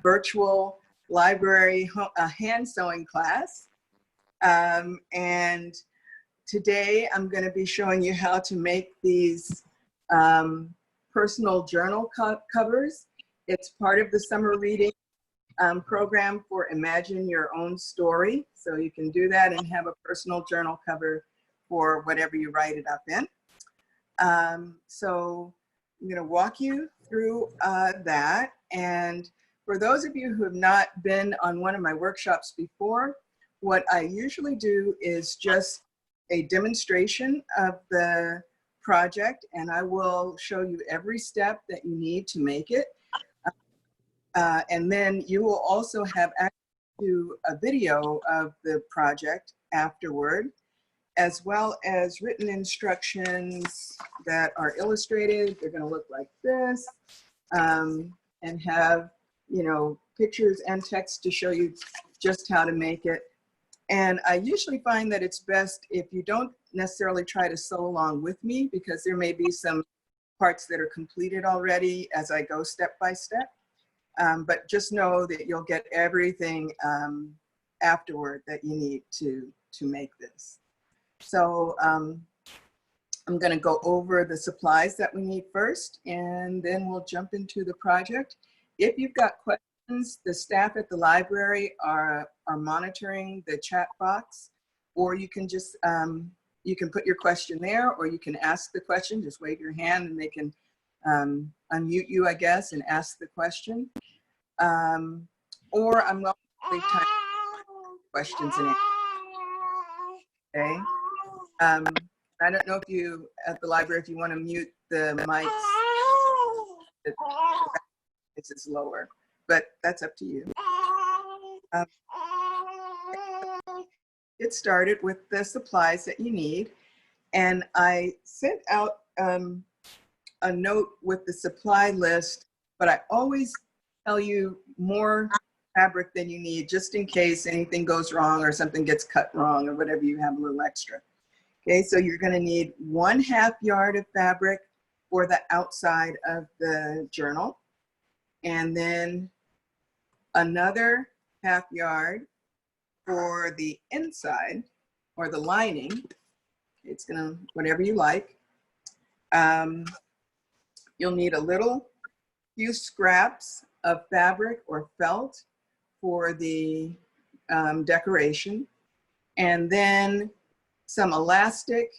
virtual library hand sewing class. And today I'm going to be showing you how to make these personal journal covers. It's part of the summer reading program for Imagine Your Own Story. So you can do that and have a personal journal cover for whatever you write it up in. So I'm going to walk you through that. And for those of you who have not been on one of my workshops before, what I usually do is just a demonstration of the project, and I will show you every step that you need to make it. And then you will also have access to a video of the project afterward, as well as written instructions that are illustrated. They're going to look like this, and have, you know, pictures and text to show you just how to make it. And I usually find that it's best if you don't necessarily try to sew along with me, because there may be some parts that are completed already as I go step by step. But just know that you'll get everything afterward that you need to make this. So I'm going to go over the supplies that we need first, and then we'll jump into the project. If you've got questions, the staff at the library are monitoring the chat box, or you can just you can put your question there, or you can ask the question. Just wave your hand and they can unmute you, I guess, and ask the question. Or I'm going to type questions in. Okay. I don't know if you at the library, if you want to mute the mics, it's lower, but that's up to you. Get started with the supplies that you need. And I sent out a note with the supply list, but I always tell you more fabric than you need, just in case anything goes wrong or something gets cut wrong or whatever, you have a little extra. Okay, so you're going to need 1/2 yard of fabric for the outside of the journal, and then another 1/2 yard for the inside or the lining. It's gonna, whatever you like. You'll need a few scraps of fabric or felt for the decoration, and then some elastic,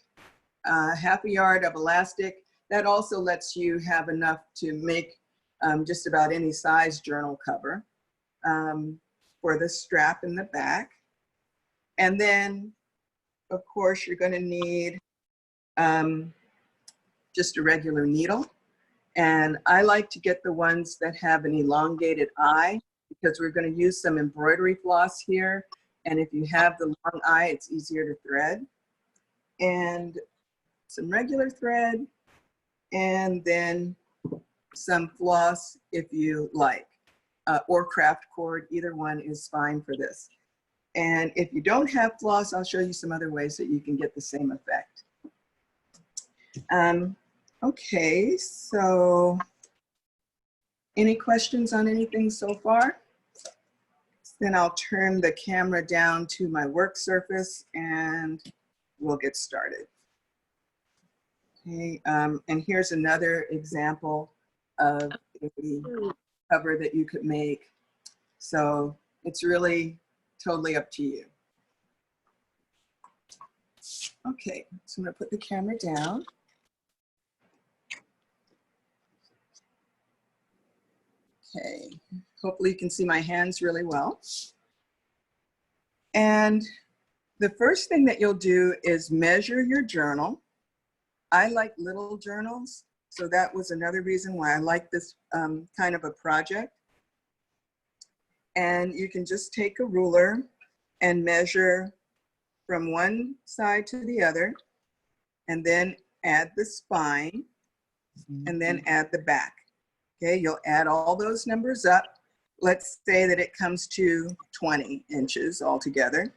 1/2 yard of elastic. That also lets you have enough to make just about any size journal cover for the strap in the back. And then, of course, you're going to need just a regular needle. And I like to get the ones that have an elongated eye, because we're going to use some embroidery floss here. And if you have the long eye, it's easier to thread. And some regular thread, and then some floss if you like, or craft cord. Either one is fine for this. And if you don't have floss, I'll show you some other ways that you can get the same effect. Okay, so any questions on anything so far? Then I'll turn the camera down to my work surface and we'll get started. Okay, and here's another example of a cover that you could make. So it's really totally up to you. Okay, so I'm going to put the camera down. Okay, hopefully you can see my hands really well. And the first thing that you'll do is measure your journal. I like little journals, so that was another reason why I like this kind of a project. And you can just take a ruler and measure from one side to the other, and then add the spine, and then add the back. Okay, you'll add all those numbers up. Let's say that it comes to 20 inches altogether.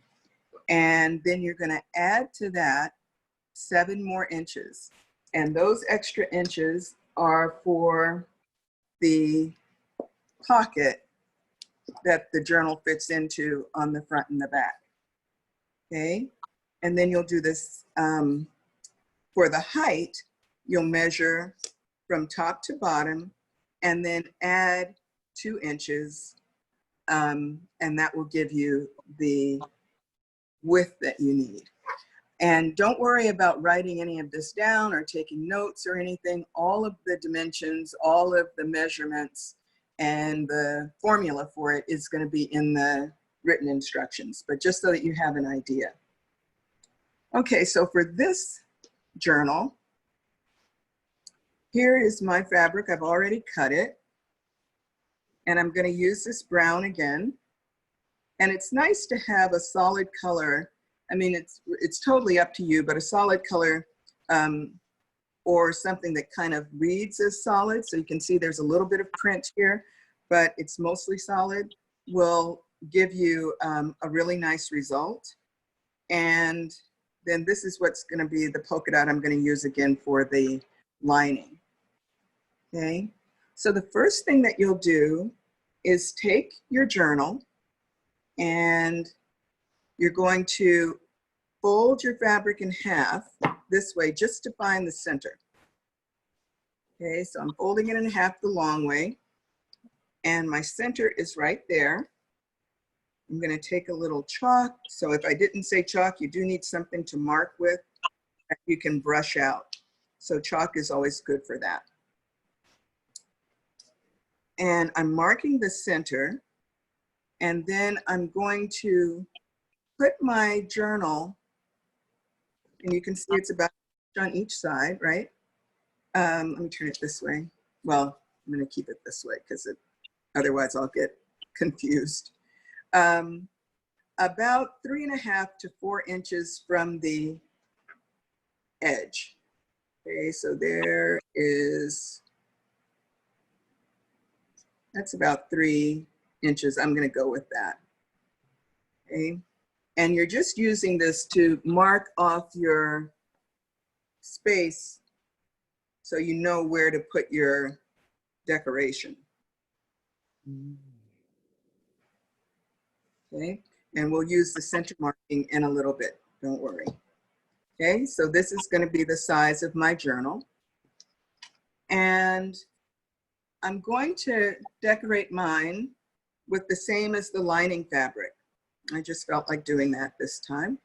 And then you're going to add to that 7 more inches. And those extra inches are for the pocket that the journal fits into on the front and the back. Okay, and then you'll do this for the height. You'll measure from top to bottom and then add 2 inches, and that will give you the width that you need. And don't worry about writing any of this down or taking notes or anything. All of the dimensions, all of the measurements, and the formula for it is going to be in the written instructions, but just so that you have an idea. Okay, so for this journal, here is my fabric. I've already cut it. And I'm going to use this brown again. And it's nice to have a solid color. I mean, it's totally up to you, but a solid color or something that kind of reads as solid. So you can see there's a little bit of print here, but it's mostly solid, will give you a really nice result. And then this is what's going to be the polka dot I'm going to use again for the lining. Okay, so the first thing that you'll do is take your journal and you're going to fold your fabric in half this way just to find the center. Okay, so I'm folding it in half the long way and my center is right there. I'm going to take a little chalk. So if I didn't say chalk, you do need something to mark with that you can brush out. So chalk is always good for that. And I'm marking the center, and then I'm going to put my journal, and you can see it's about on each side, right? Let me turn it this way. Well, I'm going to keep it this way because otherwise I'll get confused. About 3.5 to 4 inches from the edge. Okay, so there is, that's about 3 inches. I'm going to go with that. Okay, and you're just using this to mark off your space so you know where to put your decoration. Okay, and we'll use the center marking in a little bit, don't worry. Okay, so this is going to be the size of my journal. And I'm going to decorate mine with the same as the lining fabric. I just felt like doing that this time.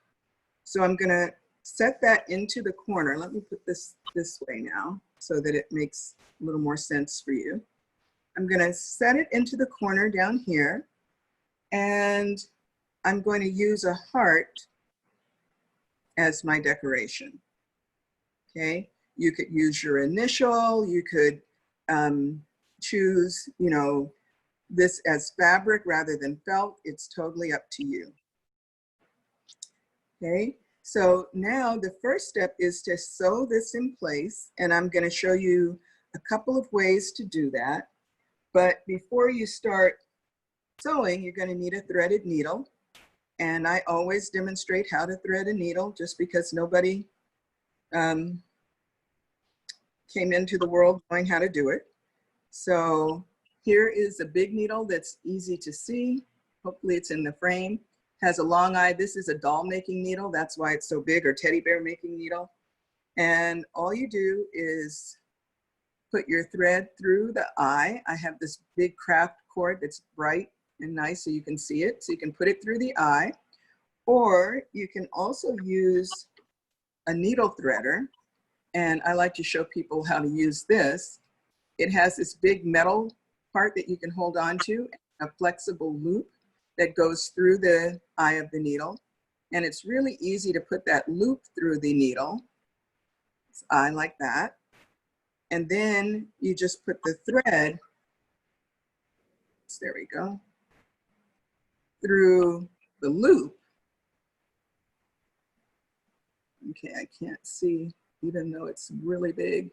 So I'm going to set that into the corner. Let me put this way now so that it makes a little more sense for you. I'm going to set it into the corner down here. And I'm going to use a heart as my decoration. Okay, you could use your initial, you could choose, you know, this as fabric rather than felt. It's totally up to you. Okay, so now the first step is to sew this in place, and I'm going to show you a couple of ways to do that. But before you start sewing, you're going to need a threaded needle. And I always demonstrate how to thread a needle just because nobody came into the world knowing how to do it. So here is a big needle that's easy to see. Hopefully it's in the frame. Has a long eye. This is a doll making needle. That's why it's so big, or teddy bear making needle. And all you do is put your thread through the eye. I have this big craft cord that's bright and nice so you can see it. So you can put it through the eye, or you can also use a needle threader. And I like to show people how to use this. It has this big metal part that you can hold on to, a flexible loop that goes through the eye of the needle. And it's really easy to put that loop through the needle. It's eye like that. And then you just put the thread, there we go, through the loop. Okay, I can't see, even though it's really big.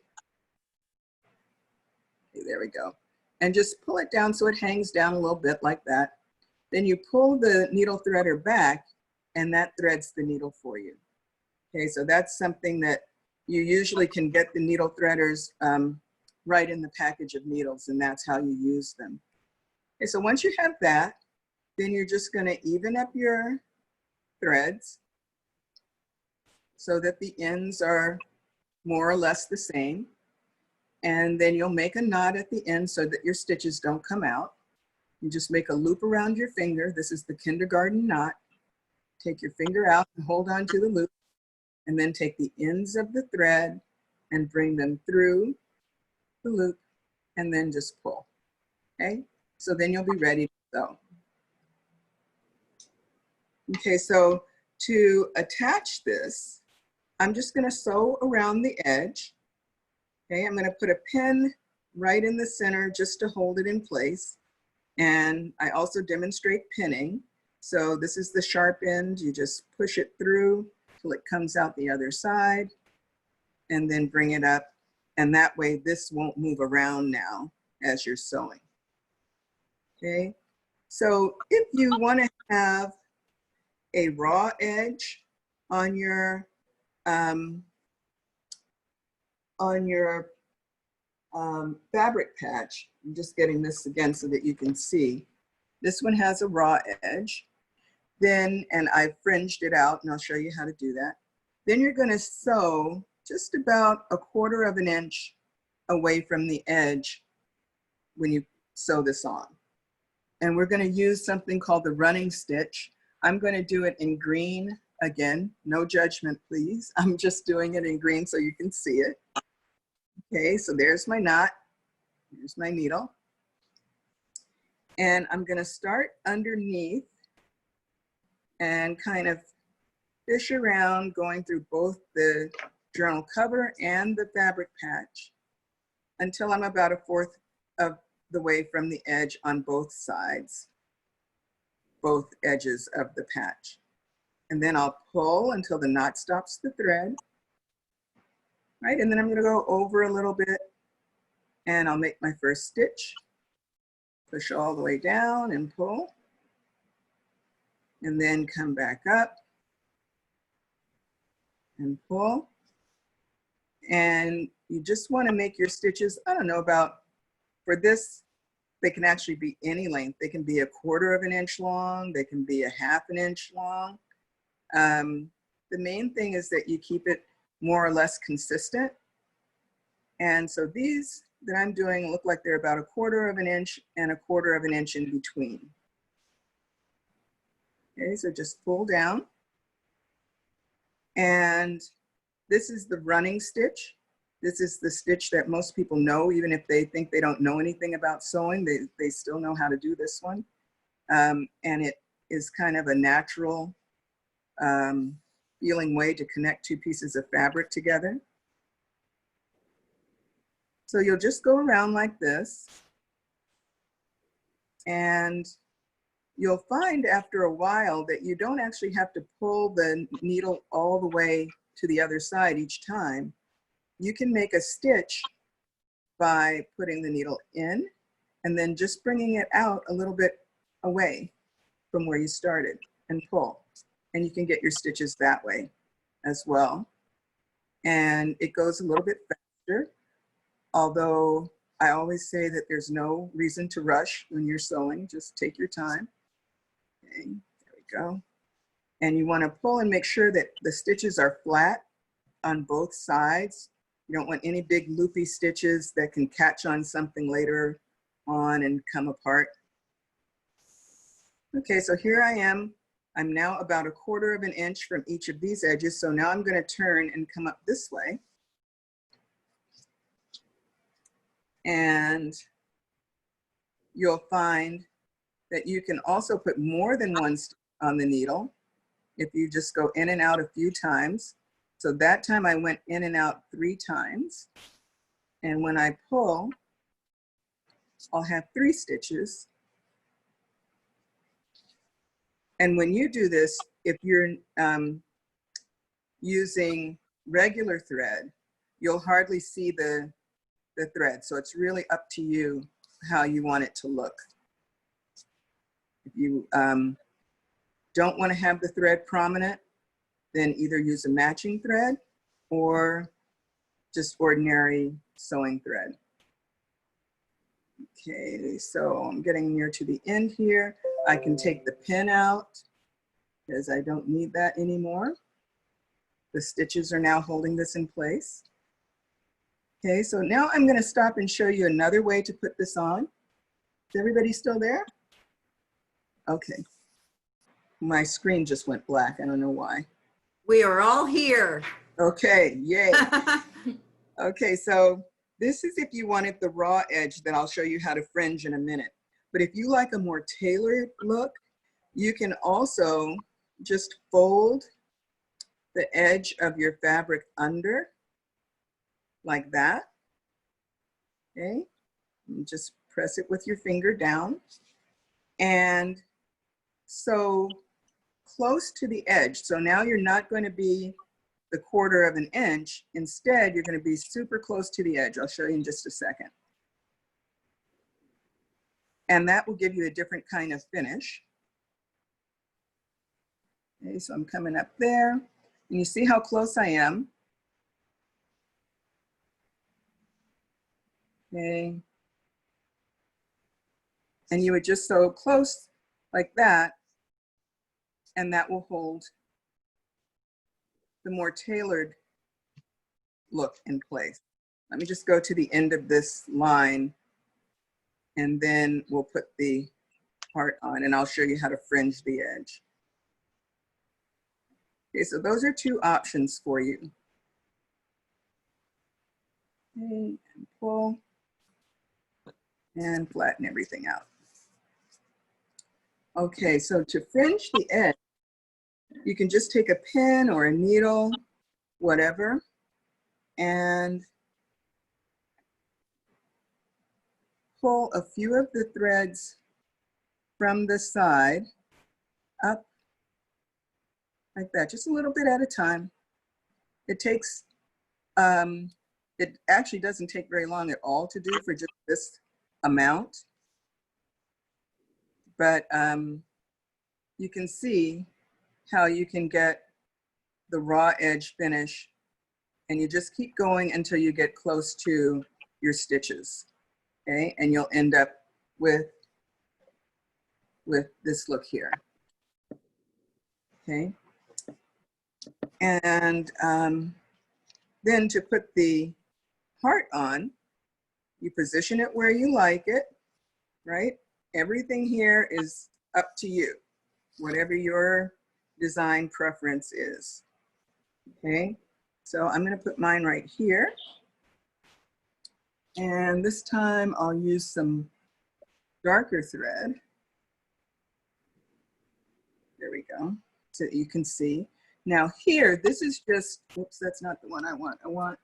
Okay, there we go. And just pull it down so it hangs down a little bit like that. Then you pull the needle threader back and that threads the needle for you. Okay, so that's something that you usually can get the needle threaders right in the package of needles, and that's how you use them. Okay, so once you have that, Then you're just going to even up your threads so that the ends are more or less the same. And then you'll make a knot at the end so that your stitches don't come out. You just make a loop around your finger. This is the kindergarten knot. Take your finger out and hold on to the loop, and then take the ends of the thread and bring them through the loop and then just pull, okay? So then you'll be ready to sew. Okay, so to attach this, I'm just gonna sew around the edge. Okay, I'm gonna put a pin right in the center just to hold it in place. And I also demonstrate pinning. So this is the sharp end. You just push it through till it comes out the other side and then bring it up. And that way this won't move around now as you're sewing. Okay, so if you want to have a raw edge on your fabric patch, I'm just getting this again so that you can see. This one has a raw edge. Then, and I fringed it out, and I'll show you how to do that. Then you're going to sew just about 1/4 of an inch away from the edge when you sew this on. And we're going to use something called the running stitch. I'm going to do it in green again. No judgment, please. I'm just doing it in green so you can see it. Okay, so there's my knot. Here's my needle. And I'm going to start underneath and kind of fish around, going through both the journal cover and the fabric patch until I'm about 1/4 of the way from the edge on both sides, both edges of the patch. And then I'll pull until the knot stops the thread, right? And then I'm going to go over a little bit and I'll make my first stitch, push all the way down and pull, and then come back up and pull. And you just want to make your stitches, I don't know, about, for this, they can actually be any length. They can be 1/4 of an inch long. They can be 1/2 an inch long. The main thing is that you keep it more or less consistent. And so these that I'm doing look like they're about 1/4 of an inch and 1/4 of an inch in between. Okay, so just pull down. And this is the running stitch. This is the stitch that most people know, even if they think they don't know anything about sewing, they still know how to do this one. And it is kind of a natural feeling way to connect 2 pieces of fabric together. So you'll just go around like this, and you'll find after a while that you don't actually have to pull the needle all the way to the other side each time. You can make a stitch by putting the needle in and then just bringing it out a little bit away from where you started and pull. And you can get your stitches that way as well. And it goes a little bit faster, although I always say that there's no reason to rush when you're sewing. Just take your time. Okay, there we go. And you want to pull and make sure that the stitches are flat on both sides. You don't want any big loopy stitches that can catch on something later on and come apart. Okay, so here I am. I'm now about 1/4 of an inch from each of these edges. So now I'm going to turn and come up this way. And you'll find that you can also put more than one stitch on the needle if you just go in and out a few times. So that time I went in and out 3 times. And when I pull, I'll have 3 stitches. And when you do this, if you're using regular thread, you'll hardly see the thread. So it's really up to you how you want it to look. If you don't want to have the thread prominent, then either use a matching thread or just ordinary sewing thread. Okay, so I'm getting near to the end here. I can take the pin out because I don't need that anymore. The stitches are now holding this in place. Okay, so now I'm going to stop and show you another way to put this on. Is everybody still there? Okay. My screen just went black. I don't know why. We are all here. Okay, yay. Okay, so this is if you wanted the raw edge, then I'll show you how to fringe in a minute. But if you like a more tailored look, you can also just fold the edge of your fabric under like that. Okay, and just press it with your finger down. And so close to the edge. So now you're not going to be the 1/4 of an inch. Instead, you're going to be super close to the edge. I'll show you in just a second. And that will give you a different kind of finish. Okay, so I'm coming up there. And you see how close I am. Okay. And you would just sew close like that, and that will hold the more tailored look in place. Let me just go to the end of this line, and then we'll put the part on, and I'll show you how to fringe the edge. Okay, so those are 2 options for you. Okay, and pull and flatten everything out. Okay, so to fringe the edge, you can just take a pin or a needle, whatever, and pull a few of the threads from the side up like that, just a little bit at a time. It takes, it actually doesn't take very long at all to do for just this amount. But you can see how you can get the raw edge finish, and you just keep going until you get close to your stitches, okay? And you'll end up with this look here, okay? And then to put the heart on, you position it where you like it, right? Everything here is up to you, whatever your design preference is, okay? So I'm gonna put mine right here. And this time I'll use some darker thread. There we go, so you can see. Now here, this is just, oops, that's not the one I want. I want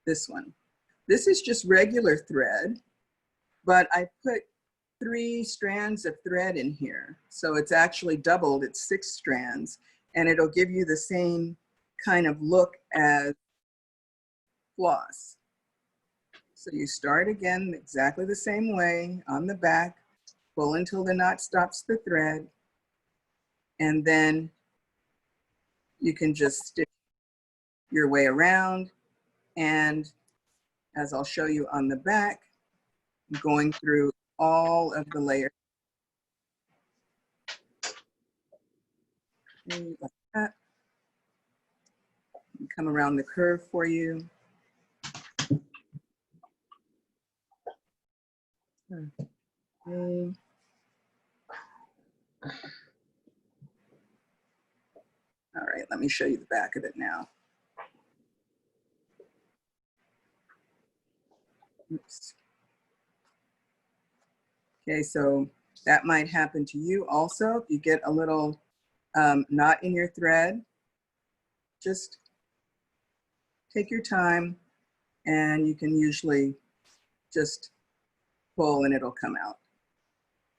this one. This is just regular thread, but I put 3 strands of thread in here. So it's actually doubled, it's 6 strands, and it'll give you the same kind of look as floss. So you start again exactly the same way on the back, pull until the knot stops the thread, and then you can just stitch your way around. And as I'll show you on the back, going through all of the layers. Okay, like that. And come around the curve for you. Okay. All right, let me show you the back of it now. Oops. Okay, so that might happen to you also. If you get a little knot in your thread, just take your time, and you can usually just pull and it'll come out.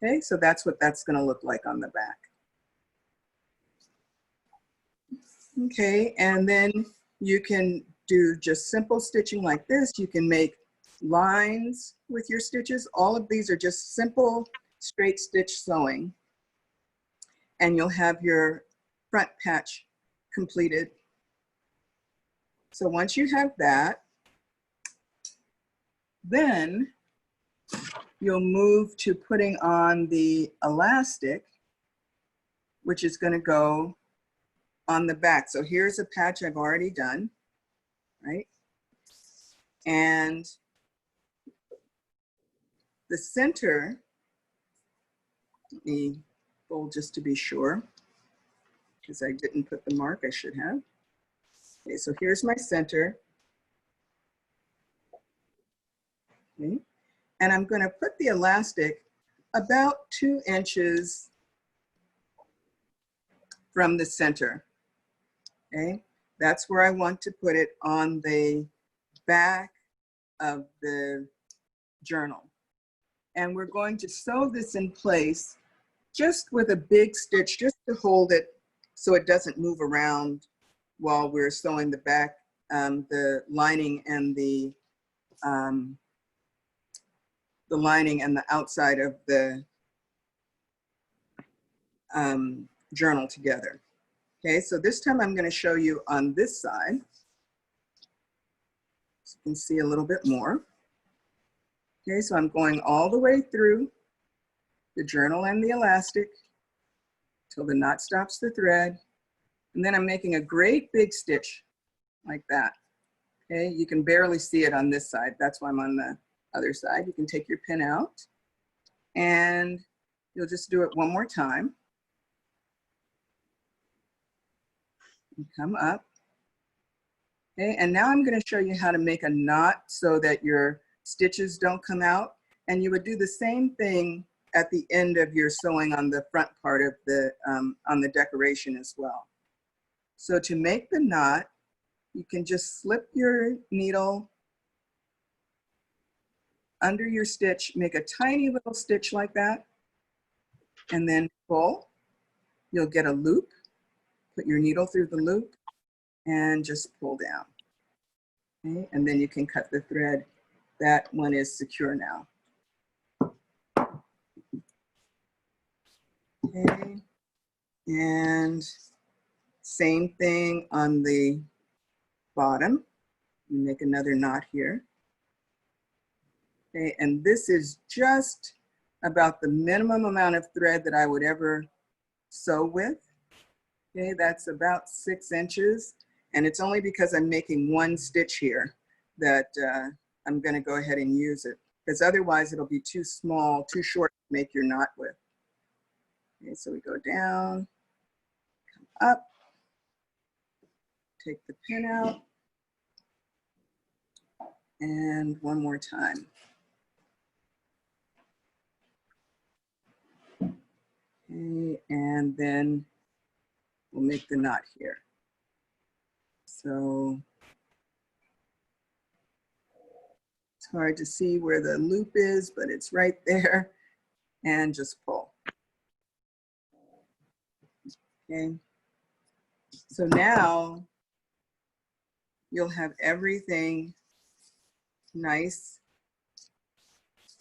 Okay, so that's what that's gonna look like on the back. Okay, and then you can do just simple stitching like this. You can make lines with your stitches. All of these are just simple straight stitch sewing. And you'll have your front patch completed. So once you have that, then you'll move to putting on the elastic, which is going to go on the back. So here's a patch I've already done, right? And the center, let me fold just to be sure, because I didn't put the mark I should have. Okay, so here's my center. Okay. And I'm going to put the elastic about 2 inches from the center. Okay, that's where I want to put it on the back of the journal. And we're going to sew this in place just with a big stitch, just to hold it so it doesn't move around while we're sewing the back, the lining and the lining and the outside of the journal together. Okay, so this time I'm going to show you on this side, so you can see a little bit more. Okay, so I'm going all the way through the journal and the elastic till the knot stops the thread. And then I'm making a great big stitch like that. Okay, you can barely see it on this side. That's why I'm on the other side. You can take your pin out and you'll just do it one more time. And come up. Okay, and now I'm going to show you how to make a knot so that your stitches don't come out. And you would do the same thing at the end of your sewing on the front part of the, on the decoration as well. So to make the knot, you can just slip your needle under your stitch, make a tiny little stitch like that, and then pull. You'll get a loop, put your needle through the loop, and just pull down. Okay? And then you can cut the thread. That one is secure now. Okay, and same thing on the bottom. You make another knot here. Okay, and this is just about the minimum amount of thread that I would ever sew with. Okay, that's about 6 inches. And it's only because I'm making one stitch here that I'm going to go ahead and use it. Because otherwise it'll be too small, too short to make your knot with. Okay, so we go down, come up, take the pin out, and one more time. Okay, and then we'll make the knot here. So it's hard to see where the loop is, but it's right there, and just pull. Okay, so now you'll have everything nice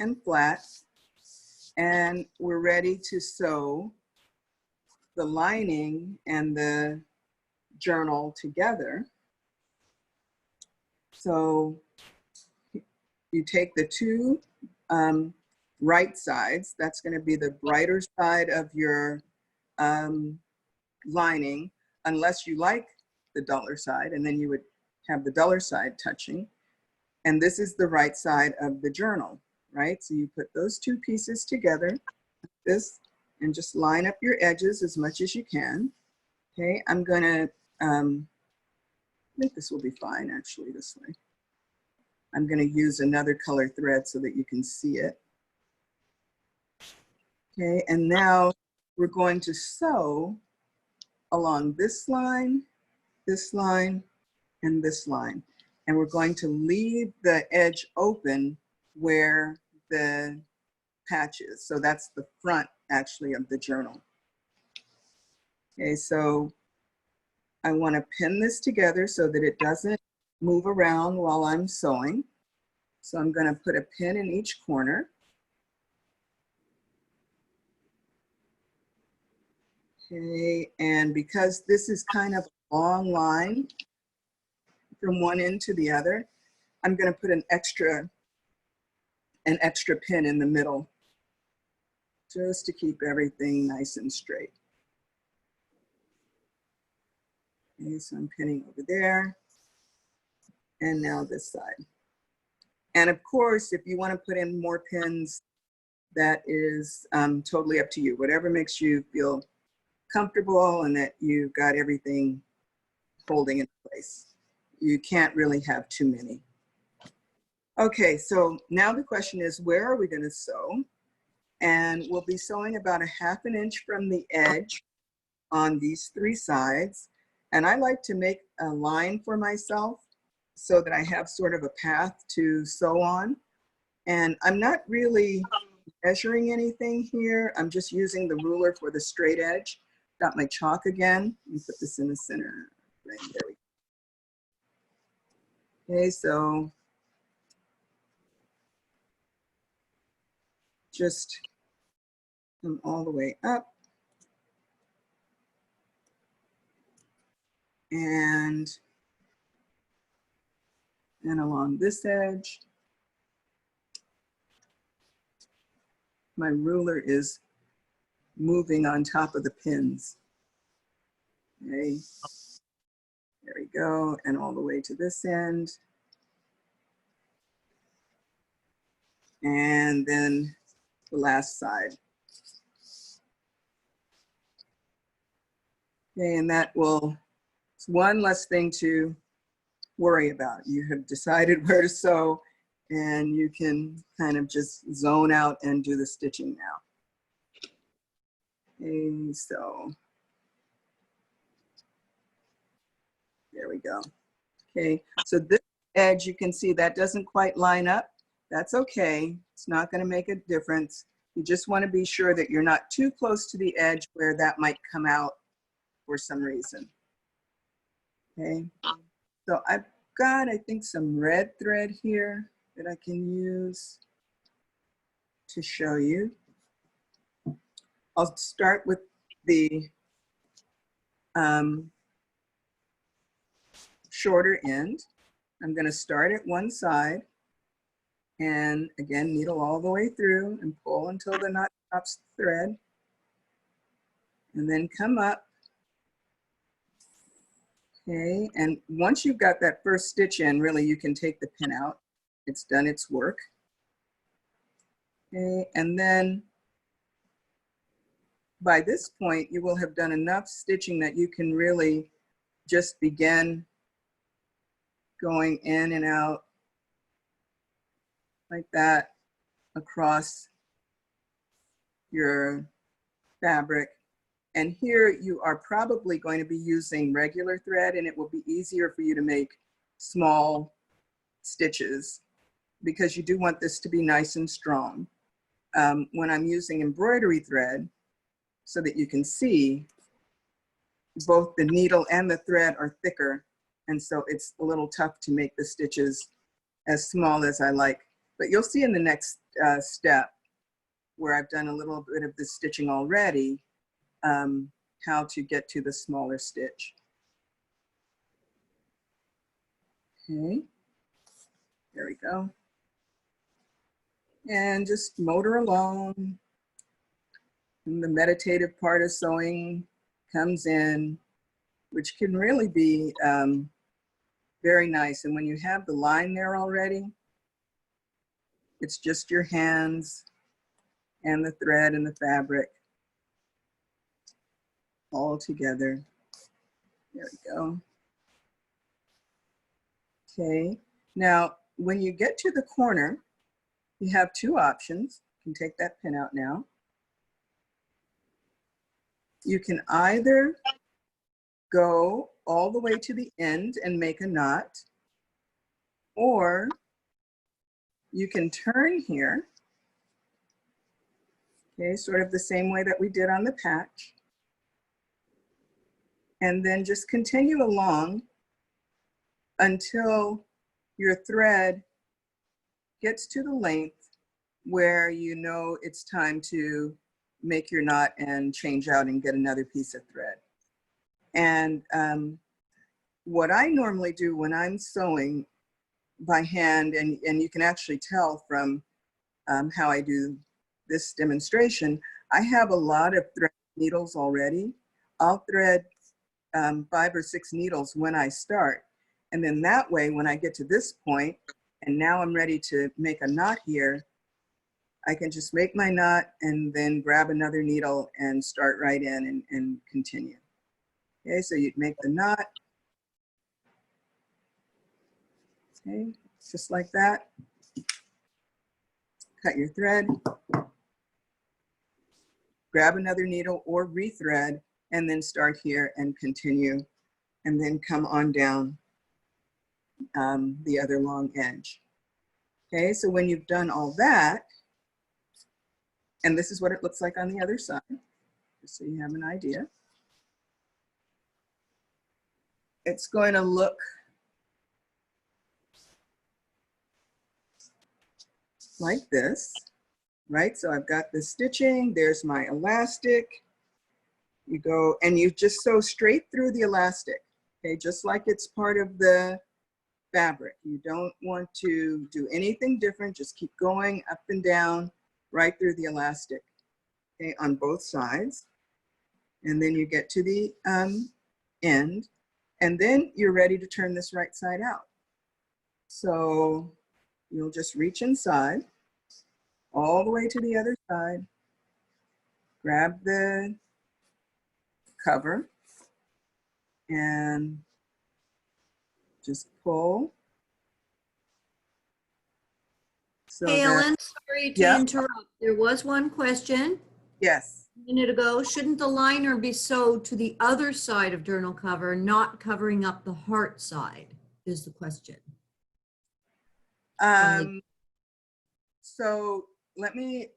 and flat, and we're ready to sew the lining and the journal together. So you take the two right sides, that's going to be the brighter side of your lining, unless you like the duller side, and then you would have the duller side touching. And this is the right side of the journal, right? So you put those two pieces together, this, and just line up your edges as much as you can. Okay, I'm gonna, I think this will be fine actually this way. I'm gonna use another color thread so that you can see it. Okay, and now we're going to sew along this line, and this line. And we're going to leave the edge open where the patch is. So that's the front actually of the journal. Okay, so I want to pin this together so that it doesn't move around while I'm sewing. So I'm going to put a pin in each corner. Okay, and because this is kind of a long line from one end to the other, I'm going to put an extra an extra pin in the middle, just to keep everything nice and straight. Okay, so I'm pinning over there. And now this side. And of course, if you want to put in more pins, that is totally up to you. Whatever makes you feel comfortable and that you've got everything holding in place. You can't really have too many. Okay, so now the question is, where are we going to sew? And we'll be sewing about 1/2 inch from the edge on these 3 sides. And I like to make a line for myself so that I have sort of a path to sew on. And I'm not really measuring anything here. I'm just using the ruler for the straight edge. Got my chalk again. Let me put this in the center. Right, there we go. Okay, so just come all the way up. And along this edge. My ruler is moving on top of the pins. Okay, there we go, and all the way to this end. And then the last side. Okay, and that will, it's one less thing to worry about. You have decided where to sew, and you can kind of just zone out and do the stitching now. Okay, so there we go. Okay, so this edge, you can see that doesn't quite line up. That's okay. It's not going to make a difference. You just want to be sure that you're not too close to the edge where that might come out for some reason. Okay, so I've got, I think, some red thread here that I can use to show you. I'll start with the shorter end. I'm going to start at one side and again needle all the way through and pull until the knot stops the thread, and then come up. Okay, and once you've got that first stitch in, really you can take the pin out. It's done its work. Okay, and then by this point you will have done enough stitching that you can really just begin going in and out like that across your fabric. And here you are probably going to be using regular thread, and it will be easier for you to make small stitches because you do want this to be nice and strong. When I'm using embroidery thread, so that you can see, both the needle and the thread are thicker, and so it's a little tough to make the stitches as small as I like. But you'll see in the next step, where I've done a little bit of the stitching already, how to get to the smaller stitch. Okay, there we go. And just motor along. And the meditative part of sewing comes in, which can really be very nice. And when you have the line there already, it's just your hands and the thread and the fabric all together. There we go. Okay, now when you get to the corner, you have 2 options. You can take that pin out now. You can either go all the way to the end and make a knot, or you can turn here, okay, sort of the same way that we did on the patch, and then just continue along until your thread gets to the length where you know it's time to make your knot and change out and get another piece of thread. And what I normally do when I'm sewing by hand, and you can actually tell from how I do this demonstration, I have a lot of thread needles already. I'll thread 5 or 6 needles when I start. And then that way, when I get to this point, and now I'm ready to make a knot here, I can just make my knot and then grab another needle and start right in and continue. Okay, so you'd make the knot. Okay, just like that. Cut your thread. Grab another needle or rethread, and then start here and continue, and then come on down the other long edge. Okay, so when you've done all that, and this is what it looks like on the other side, just so you have an idea. It's going to look like this, right? So I've got the stitching, there's my elastic. You go and you just sew straight through the elastic, okay? Just like it's part of the fabric. You don't want to do anything different, just keep going up and down right through the elastic, okay, on both sides. And then you get to the end, and then you're ready to turn this right side out. So you'll just reach inside all the way to the other side, grab the cover, and just pull. So Hey, that, Ellen, sorry to yeah, interrupt. There was one question yes. a minute ago. Shouldn't the liner be sewed to the other side of journal cover, not covering up the heart side, is the question. So let me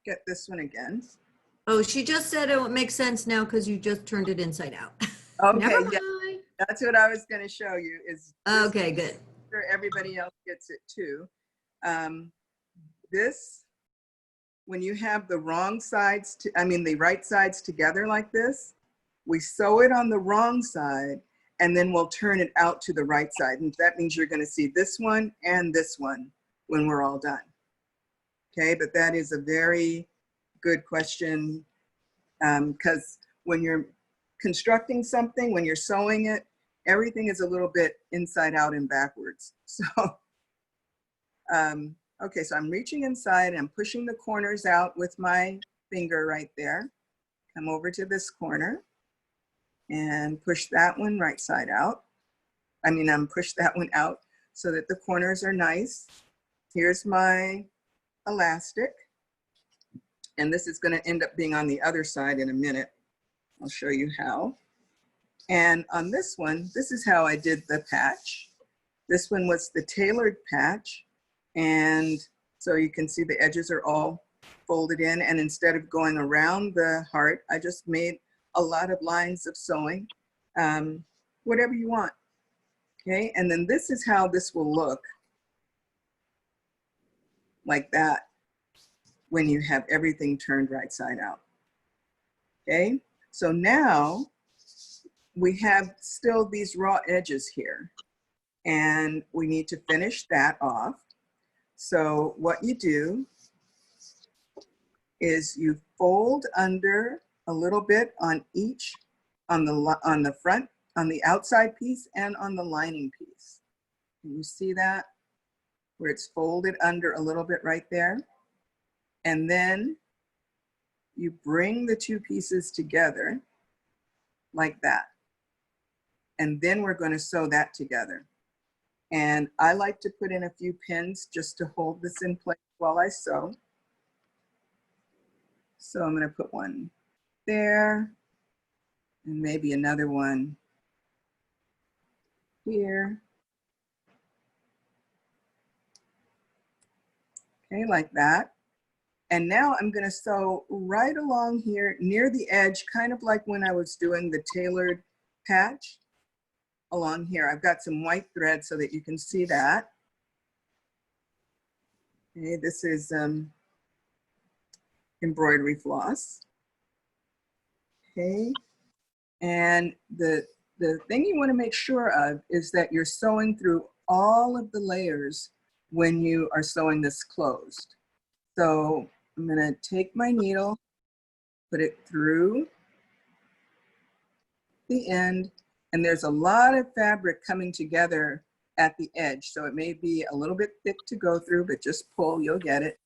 get this one again. Oh, she just said it would make sense now because you just turned it inside out. Okay, Never yeah, mind. that's what I was going to show you is just Okay, good. sure everybody else gets it too. This, when you have the wrong sides, the right sides together like this, we sew it on the wrong side and then we'll turn it out to the right side. And that means you're going to see this one and this one when we're all done. Okay, but that is a very good question because when you're constructing something, when you're sewing it, everything is a little bit inside out and backwards. So, okay, so I'm reaching inside and I'm pushing the corners out with my finger right there. Come over to this corner and push that one right side out. Push that one out so that the corners are nice. Here's my elastic. And this is going to end up being on the other side in a minute. I'll show you how. And on this one, this is how I did the patch. This one was the tailored patch. And so you can see the edges are all folded in. And instead of going around the heart, I just made a lot of lines of sewing, whatever you want. Okay, and then this is how this will look like that when you have everything turned right side out. Okay, so now we have still these raw edges here and we need to finish that off. So what you do is you fold under a little bit on each, on the front, on the outside piece and on the lining piece. Can you see that? Where it's folded under a little bit right there. And then you bring the two pieces together like that. And then we're going to sew that together. And I like to put in a few pins just to hold this in place while I sew. So I'm going to put one there and maybe another one here. Okay, like that. And now I'm going to sew right along here near the edge, kind of like when I was doing the tailored patch along here. I've got some white thread so that you can see that. Okay, this is embroidery floss. Okay, and the thing you want to make sure of is that you're sewing through all of the layers when you are sewing this closed. So I'm going to take my needle, put it through the end, and there's a lot of fabric coming together at the edge. So it may be a little bit thick to go through, but just pull, you'll get it.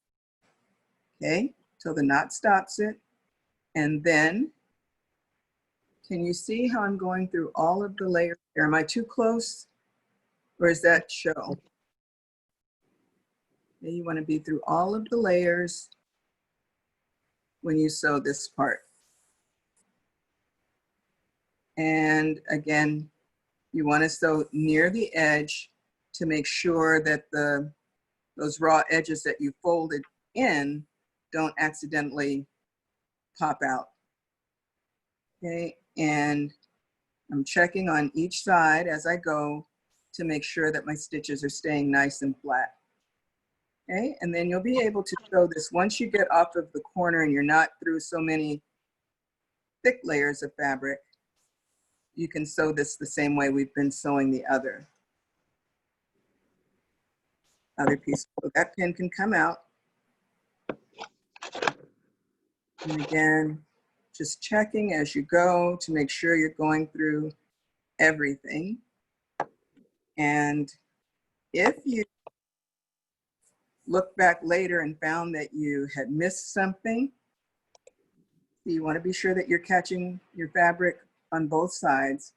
Okay, till the knot stops it. And then, can you see how I'm going through all of the layers? Am I too close? Or is that show? Okay, you want to be through all of the layers when you sew this part. And again, you want to sew near the edge to make sure that those raw edges that you folded in don't accidentally pop out. Okay, and I'm checking on each side as I go to make sure that my stitches are staying nice and flat. Okay, and then you'll be able to sew this once you get off of the corner and you're not through so many thick layers of fabric. You can sew this the same way we've been sewing the other piece. So that pin can come out. And again, just checking as you go to make sure you're going through everything. And if you look back later and found that you had missed something, you want to be sure that you're catching your fabric on both sides.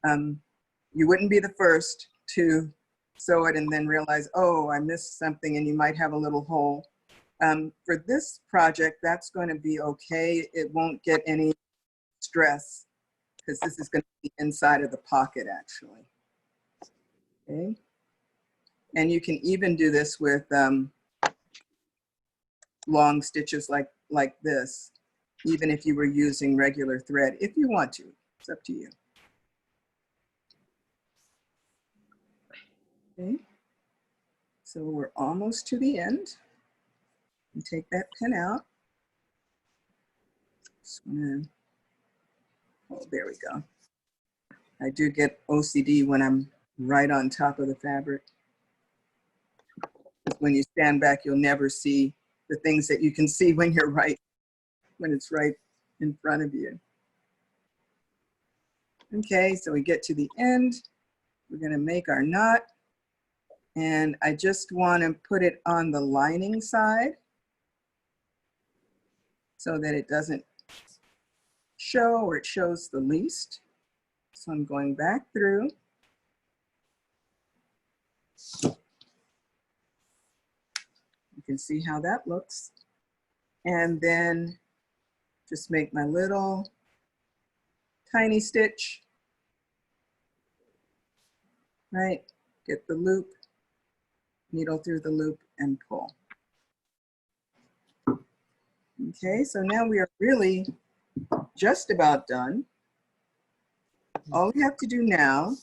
You wouldn't be the first to sew it and then realize, oh, I missed something, and you might have a little hole. For this project, that's going to be okay. It won't get any stress because this is going to be inside of the pocket actually. Okay. And you can even do this with long stitches like this, even if you were using regular thread, if you want to. It's up to you. Okay. So we're almost to the end. And take that pin out. Just wanna, oh, there we go. I do get OCD when I'm right on top of the fabric. When you stand back, you'll never see the things that you can see when you're right, when it's right in front of you. Okay, so we get to the end. We're gonna make our knot. And I just wanna put it on the lining side so that it doesn't show, or it shows the least. So I'm going back through. You can see how that looks. And then just make my little tiny stitch, right? Get the loop, needle through the loop and pull. Okay, so now we are really just about done. All we have to do now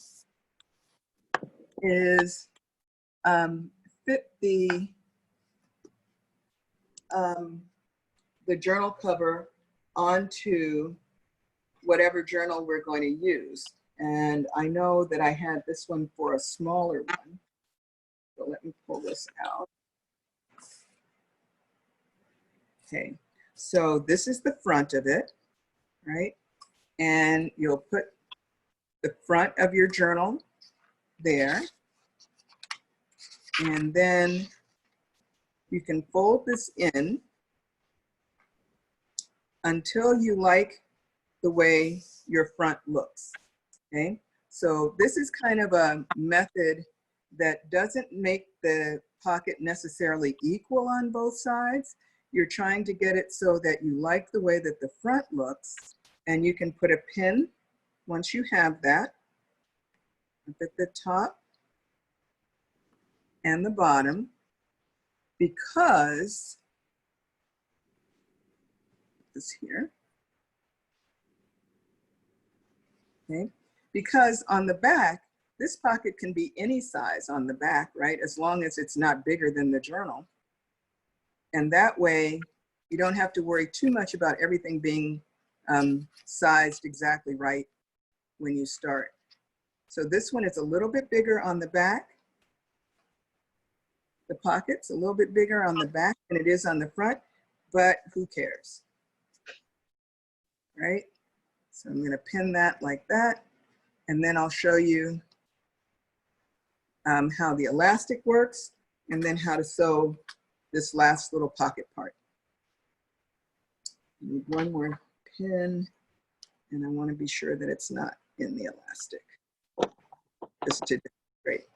is fit the journal cover onto whatever journal we're going to use. And I know that I had this one for a smaller one. So let me pull this out. Okay, so this is the front of it, right? And you'll put the front of your journal there. And then you can fold this in until you like the way your front looks, okay? So this is kind of a method that doesn't make the pocket necessarily equal on both sides. You're trying to get it so that you like the way that the front looks, and you can put a pin once you have that up at the top and the bottom, because this here, okay? Because on the back, this pocket can be any size on the back, right? As long as it's not bigger than the journal. And that way, you don't have to worry too much about everything being sized exactly right when you start. So this one is a little bit bigger on the back. The pocket's a little bit bigger on the back than it is on the front, but who cares, right? So I'm gonna pin that like that, and then I'll show you how the elastic works, and then how to sew this last little pocket part. I need one more pin, and I want to be sure that it's not in the elastic, just to demonstrate.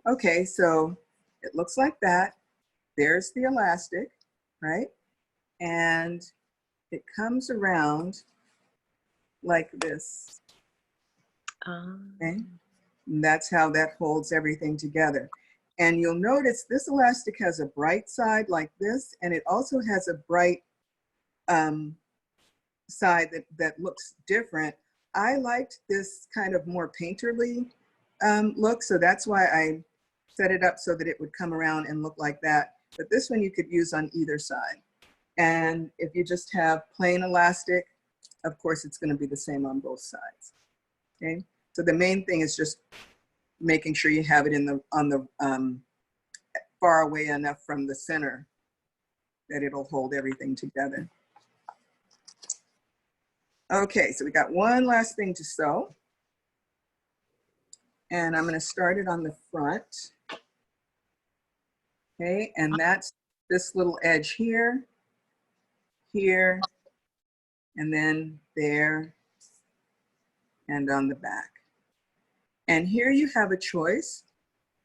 Okay, so it looks like that. There's the elastic, right? And it comes around like this, okay? And that's how that holds everything together. And you'll notice this elastic has a bright side like this, and it also has a bright side that looks different. I liked this kind of more painterly look, so that's why I set it up so that it would come around and look like that. But this one you could use on either side. And if you just have plain elastic, of course it's going to be the same on both sides. Okay, so the main thing is just making sure you have it in the far away enough from the center that it'll hold everything together. Okay, so we got one last thing to sew. And I'm going to start it on the front. Okay, and that's this little edge here, here, and then there, and on the back. And here you have a choice.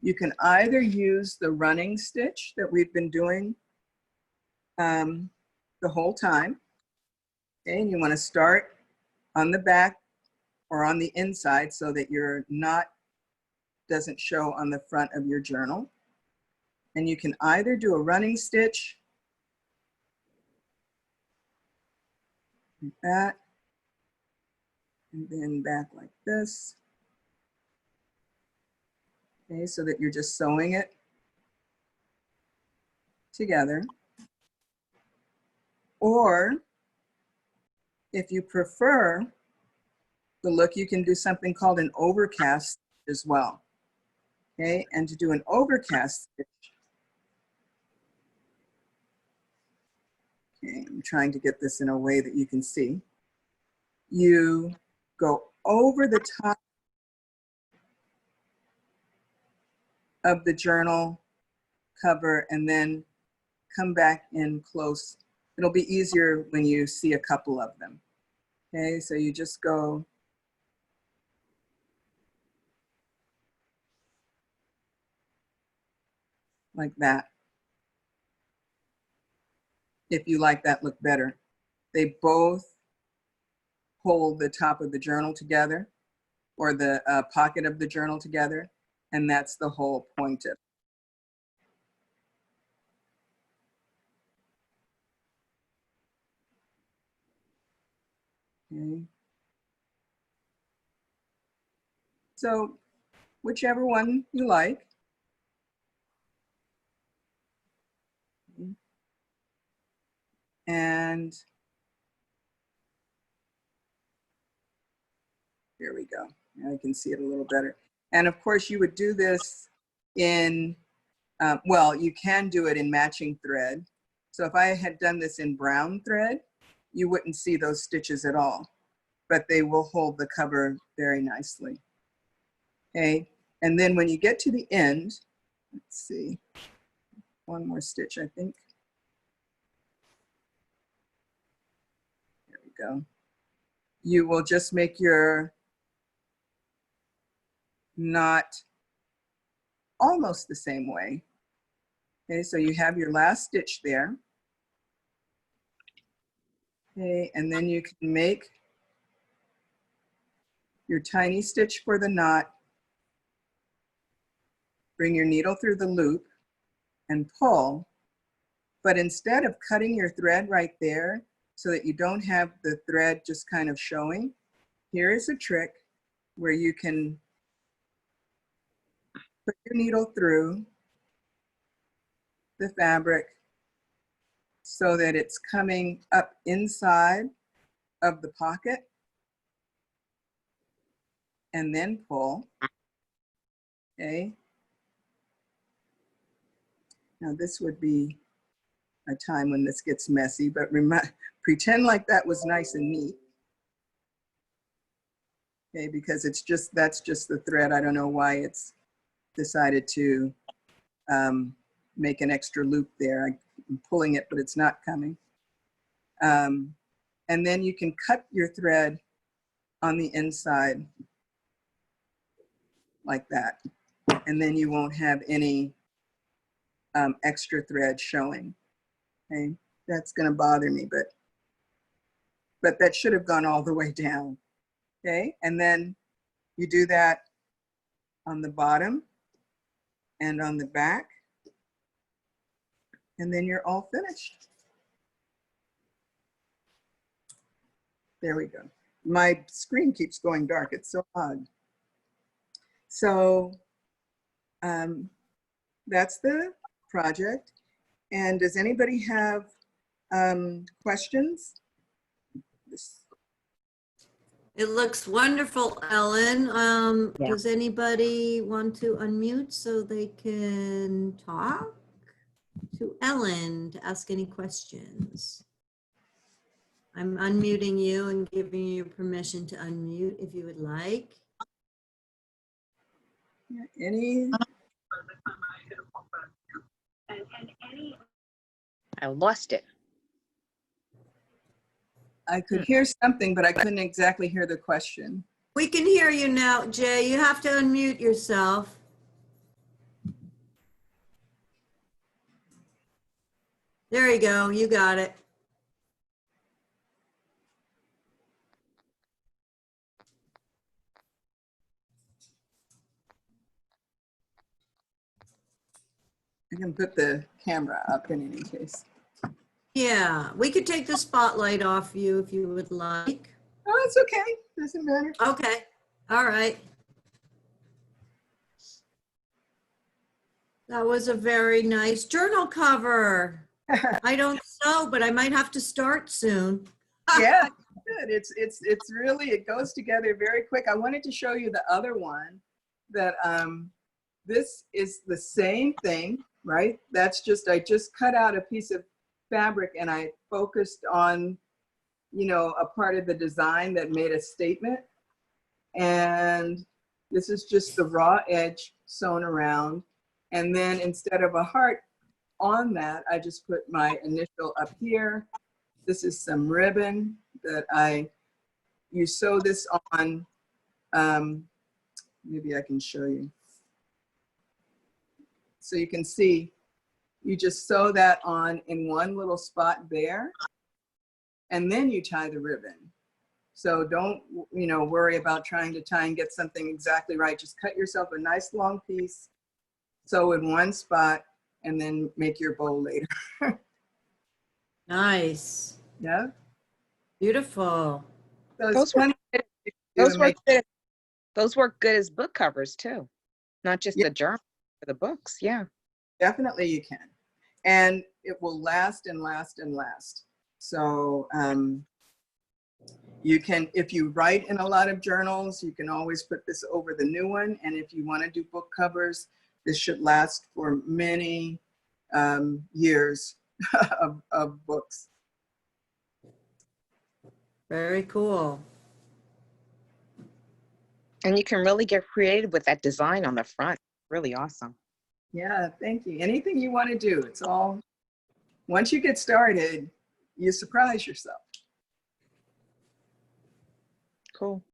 You can either use the running stitch that we've been doing the whole time. Okay, and you want to start on the back or on the inside so that your knot doesn't show on the front of your journal. And you can either do a running stitch like that, and then back like this. Okay, so that you're just sewing it together. Or if you prefer the look, you can do something called an overcast as well. Okay, and to do an overcast stitch, okay, I'm trying to get this in a way that you can see. You go over the top of the journal cover and then come back in close. It'll be easier when you see a couple of them. Okay, so you just go like that. If you like that look better. They both hold the top of the journal together, or the pocket of the journal together, and that's the whole point of it. Okay. So whichever one you like. And there we go. Now I can see it a little better. And of course you would do this in, well, you can do it in matching thread. So if I had done this in brown thread, you wouldn't see those stitches at all, but they will hold the cover very nicely. Okay, and then when you get to the end, let's see, one more stitch, I think. There we go. You will just make your knot almost the same way. Okay, so you have your last stitch there. Okay, and then you can make your tiny stitch for the knot, bring your needle through the loop and pull, but instead of cutting your thread right there so that you don't have the thread just kind of showing, here is a trick where you can put your needle through the fabric so that it's coming up inside of the pocket, and then pull, okay? Now this would be a time when this gets messy, but pretend like that was nice and neat. Okay, because that's just the thread. I don't know why it's decided to make an extra loop there. I'm pulling it, but it's not coming. And then you can cut your thread on the inside like that. And then you won't have any extra thread showing. Okay, that's gonna bother me, but that should have gone all the way down. Okay, and then you do that on the bottom and on the back, and then you're all finished. There we go. My screen keeps going dark. It's so odd. So that's the project. And does anybody have questions? It looks wonderful, Ellen. Yeah. Does anybody want to unmute so they can talk to Ellen to ask any questions? I'm unmuting you and giving you permission to unmute if you would like. Any? I lost it. I could hear something, but I couldn't exactly hear the question. We can hear you now, Jay. You have to unmute yourself. There you go. You got it. I can put the camera up in any case. Yeah, we could take the spotlight off you if you would like. Oh, it's okay. Doesn't matter. Okay. All right. That was a very nice journal cover. I don't sew, but I might have to start soon. Yeah, good. It's really, it goes together very quick. I wanted to show you the other one that this is the same thing, right? That's just, I just cut out a piece of fabric and I focused on, you know, a part of the design that made a statement. And this is just the raw edge sewn around. And then instead of a heart on that, I just put my initial up here. This is some ribbon that you sew this on, maybe I can show you. So you can see, you just sew that on in one little spot there, and then you tie the ribbon. So don't, you know, worry about trying to tie and get something exactly right. Just cut yourself a nice long piece, sew in one spot, and then make your bow later. Nice. Yeah. Beautiful. So Those work, those work good as book covers too, not just the journal for the books. Yeah, definitely you can, and it will last and last and last. So you can, if you write in a lot of journals, you can always put this over the new one. And if you want to do book covers, this should last for many years of books. Very cool. and you can really get creative with that design on the front. Really awesome. Yeah, thank you. Anything you want to do, it's all, once you get started, you surprise yourself. Cool.